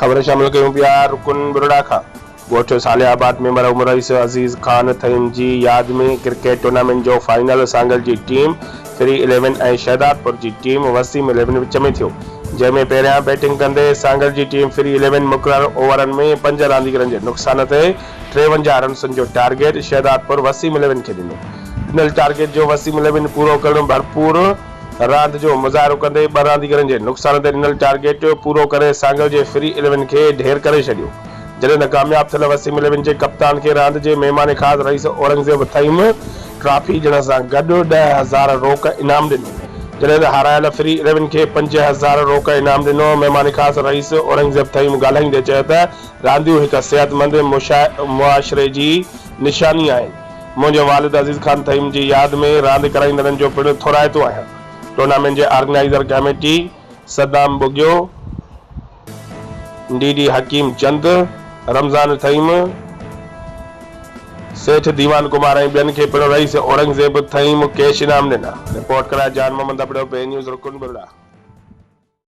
ख़बर शामिल कयूं पिया रुकन बुरड़ा खां। ॻोठ सालियाबाद में मरहूम रईस अज़ीज़ खान थईम जी यादि में क्रिकेट टूर्नामेंट जो फाइनल सांगल जी टीम फ्री 11 ऐं शहदादपुर जी टीम वसीम 11 विच में थियो, जंहिंमें पहिरियां बैटिंग कंदे सांगल जी टीम फ्री 11 मुक़ररु ओवरनि में 5 रांदीगरनि जे नुक़सान ते 53 रन्सनि जो टारगेट शहदादपुर वसीम 11 खे ॾिनो। ॾिनल टारगेट जो वसीम 11 पूरो करणु भरपूर रांद जो मुज़ाहिरो कंदे 2 रांदीगरनि जे नुक़सान ते ॾिनल टारगेट पूरो करे सांगल जे फ्री 11 खे ढेर करे छॾियो। जॾहिं त कामयाब थियल वसीम 11 जे कप्तान खे रांदि जे महिमान ख़ासि रईस औरंगज़ेब थईम ट्रॉफी ॾियण सां गॾु 10,000 रोक इनाम ॾिनो। जॾहिं त हारायल फ्री 11 खे 5,000 रोक इनाम ॾिनो। महिमान ख़ासि रईस औरंगज़ेब थईम ॻाल्हाईंदे चयो त रांदियूं हिकु सिहतमंद मुआशरे जी निशानी आहिनि। मुंहिंजे वालिद अज़ीज़ खान थईम जी यादि में रांदि कराईंदड़नि जो पिणु थोराइतो आहियां। टूर्नामेंट जे organizer committee Saddam Bugio, DD Hakim Chand, Ramzan Thaim, Seth Diwan Kumar ऐं ॿियनि खे पिणु रईस औरंगज़ेब थईम कैश इनाम ॾिना। रिपोर्ट कराए जान मोहम्मद अबड़ो, बे न्यूज़ रुकन बुरड़ा।